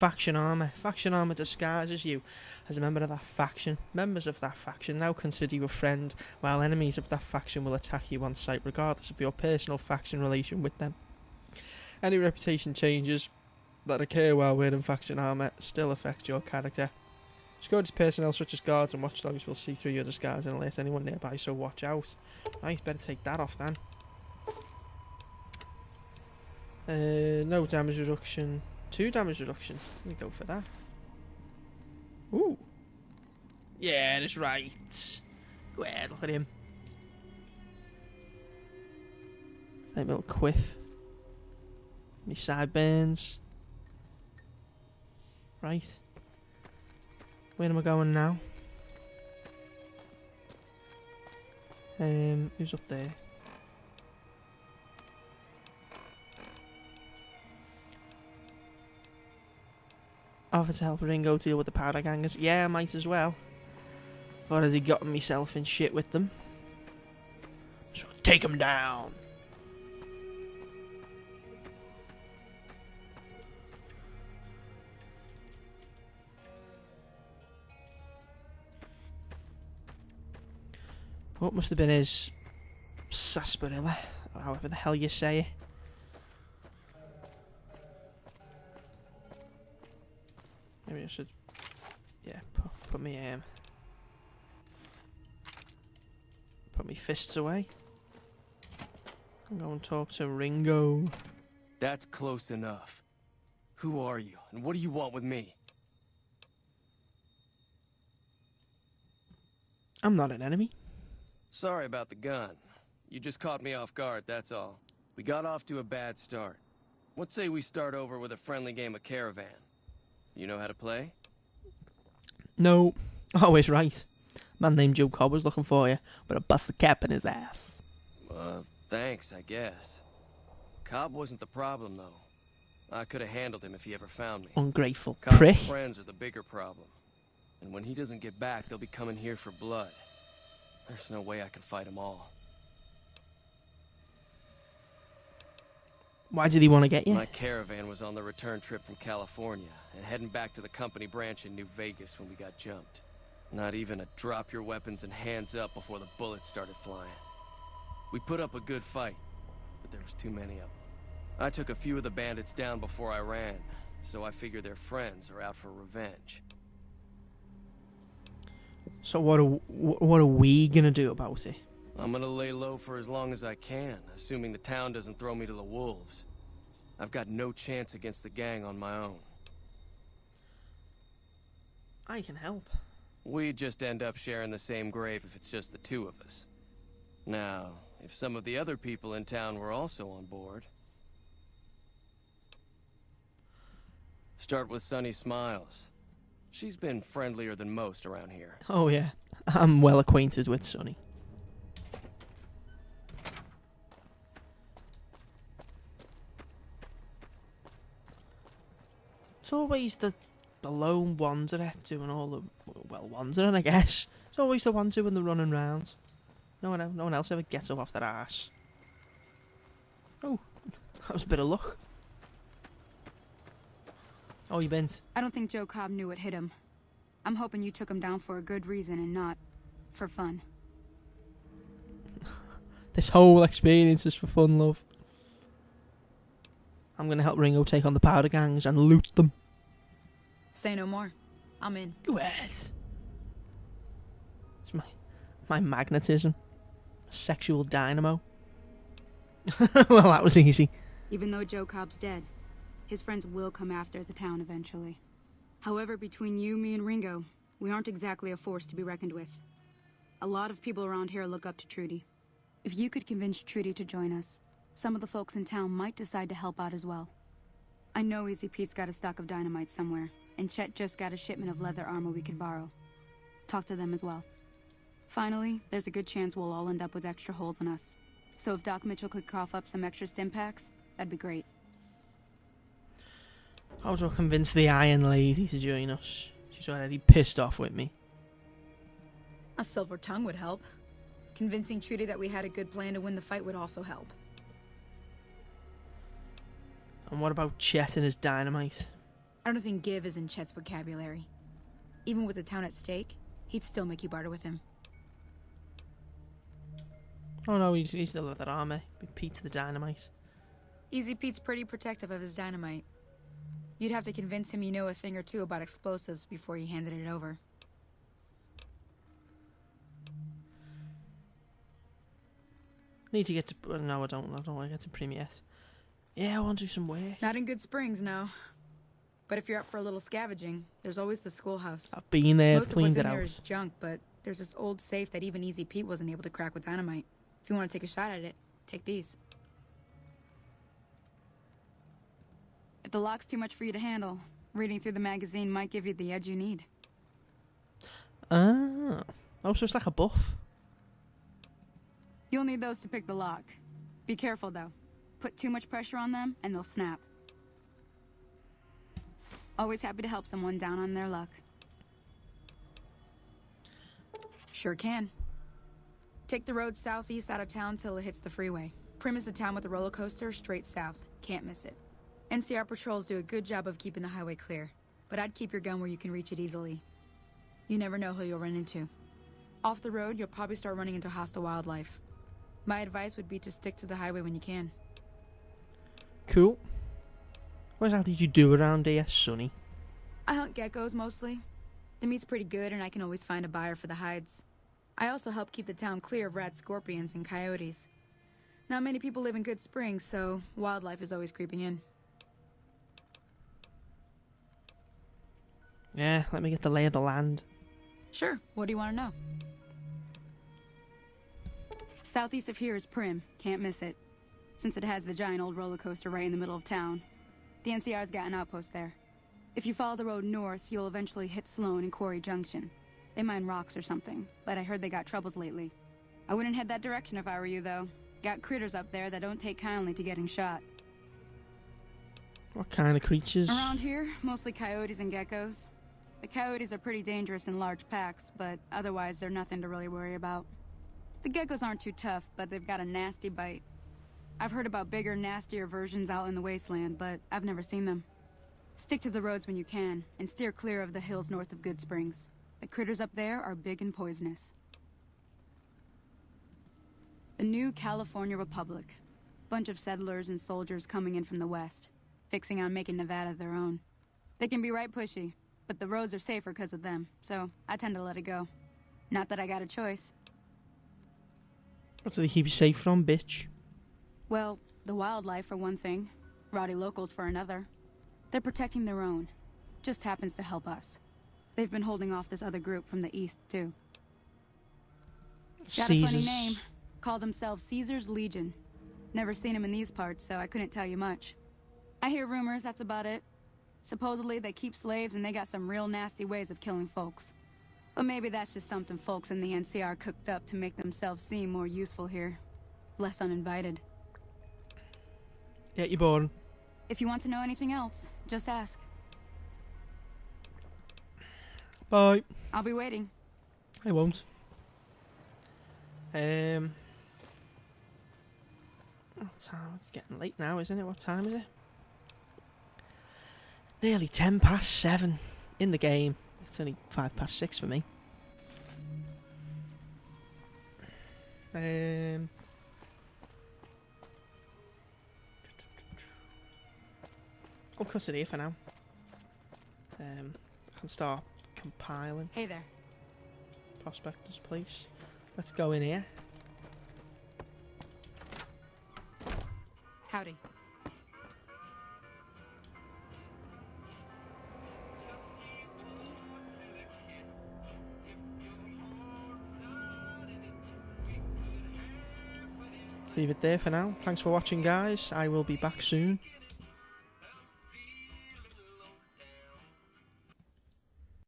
Faction armor. Faction armor disguises you as a member of that faction. Members of that faction now consider you a friend, while enemies of that faction will attack you on sight regardless of your personal faction relation with them. Any reputation changes that occur while wearing faction armor still affect your character. Security personnel such as guards and watchdogs will see through your disguise and alert anyone nearby, so watch out. Right, better take that off then. No damage reduction. 2 damage reduction. We go for that. Ooh. Yeah, that's right. Go ahead, look at him. That little quiff. Me sideburns. Right. Where am I going now? Who's up there? Offer to help Ringo deal with the powder gangers. Yeah, I might as well. Or has he gotten myself in shit with them? So take him down. What must have been his sarsaparilla, or however the hell you say it. Maybe I should, yeah, put me fists away. And go and talk to Ringo. That's close enough. Who are you, and what do you want with me? I'm not an enemy. Sorry about the gun. You just caught me off guard, that's all. We got off to a bad start. Let's say we start over with a friendly game of Caravan. You know how to play? No. Always right. Man named Joe Cobb was looking for you, but I bust the cap in his ass. Thanks, I guess. Cobb wasn't the problem, though. I could have handled him if he ever found me. Ungrateful Cobb's prick. friends are the bigger problem. And when he doesn't get back, they'll be coming here for blood. There's no way I can fight them all. Why did he want to get you? My caravan was on the return trip from California and heading back to the company branch in New Vegas when we got jumped. Not even a drop your weapons and hands up before the bullets started flying. We put up a good fight, but there was too many of them. I took a few of the bandits down before I ran, so I figure their friends are out for revenge. So what are we gonna do about it? I'm gonna lay low for as long as I can, assuming the town doesn't throw me to the wolves. I've got no chance against the gang on my own. I can help. We'd just end up sharing the same grave if it's just the two of us. Now, if some of the other people in town were also on board... Start with Sunny Smiles. She's been friendlier than most around here. Oh yeah, I'm well acquainted with Sonny. It's always the lone wanderer doing all the, well, wandering, I guess. It's always the one doing the running round. No one else ever gets up off their arse. Oh, that was a bit of luck. Oh, you bent. I don't think Joe Cobb knew what hit him. I'm hoping you took him down for a good reason and not for fun. This whole experience is for fun, love. I'm gonna help Ringo take on the powder gangs and loot them. Say no more. I'm in. Go ahead. It's my magnetism. A sexual dynamo. Well, that was easy. Even though Joe Cobb's dead, his friends will come after the town eventually. However, between you, me, and Ringo, we aren't exactly a force to be reckoned with. A lot of people around here look up to Trudy. If you could convince Trudy to join us, some of the folks in town might decide to help out as well. I know Easy Pete's got a stock of dynamite somewhere, and Chet just got a shipment of leather armor we could borrow. Talk to them as well. Finally, there's a good chance we'll all end up with extra holes in us. So if Doc Mitchell could cough up some extra stim packs, that'd be great. How do I convince the Iron Lady to join us? She's already pissed off with me. A silver tongue would help. Convincing Trudy that we had a good plan to win the fight would also help. And what about Chet and his dynamite? I don't think give is in Chet's vocabulary. Even with the town at stake, he'd still make you barter with him. Oh no, he's the leather army. Big Pete the Dynamite. Easy Pete's pretty protective of his dynamite. You'd have to convince him you know a thing or two about explosives before you handed it over. Need to get to... No, I don't want to get to Prim yet. Yeah, I want to do some work. Not in Good Springs, no. But if you're up for a little scavenging, there's always the schoolhouse. I've been there, Most of cleaned what's it in here out. is junk, but there's this old safe that even Easy Pete wasn't able to crack with dynamite. If you want to take a shot at it, take these. If the lock's too much for you to handle, reading through the magazine might give you the edge you need. Ah. Oh, so it's like a buff. You'll need those to pick the lock. Be careful, though. Put too much pressure on them, and they'll snap. Always happy to help someone down on their luck. Sure can. Take the road southeast out of town till it hits the freeway. Prim is the town with the roller coaster straight south. Can't miss it. NCR patrols do a good job of keeping the highway clear, but I'd keep your gun where you can reach it easily. You never know who you'll run into. Off the road, you'll probably start running into hostile wildlife. My advice would be to stick to the highway when you can. Cool. What exactly did you do around here, Sonny? I hunt geckos mostly. The meat's pretty good and I can always find a buyer for the hides. I also help keep the town clear of rat scorpions and coyotes. Not many people live in Good Springs, so wildlife is always creeping in. Yeah, let me get the lay of the land. Sure, what do you want to know? Southeast of here is Prim, can't miss it. Since it has the giant old roller coaster right in the middle of town. The NCR's got an outpost there. If you follow the road north, you'll eventually hit Sloan and Quarry Junction. They mine rocks or something, but I heard they got troubles lately. I wouldn't head that direction if I were you, though. Got critters up there that don't take kindly to getting shot. What kind of creatures? Around here, mostly coyotes and geckos. The coyotes are pretty dangerous in large packs, but otherwise they're nothing to really worry about. The geckos aren't too tough, but they've got a nasty bite. I've heard about bigger, nastier versions out in the wasteland, but I've never seen them. Stick to the roads when you can, and steer clear of the hills north of Good Springs. The critters up there are big and poisonous. The new California Republic. Bunch of settlers and soldiers coming in from the west, fixing on making Nevada their own. They can be right pushy, but the roads are safer because of them, so I tend to let it go. Not that I got a choice. What do they keep you safe from, bitch? Well, the wildlife for one thing, rowdy locals for another. They're protecting their own. Just happens to help us. They've been holding off this other group from the east, too. Got a funny name. Call themselves Caesar's Legion. Never seen them in these parts, so I couldn't tell you much. I hear rumors, that's about it. Supposedly they keep slaves and they got some real nasty ways of killing folks. But maybe that's just something folks in the NCR cooked up to make themselves seem more useful here. Less uninvited. Yeah, you're boring. If you want to know anything else, just ask. Bye. I'll be waiting. I won't. What time? It's getting late now, isn't it? What time is it? Nearly 7:10 in the game. It's only 6:05 for me. I'll cut it here for now. I can start compiling. Hey there. Prospectors, please. Let's go in here. Howdy. Leave it there for now. Thanks for watching, guys. I will be back soon.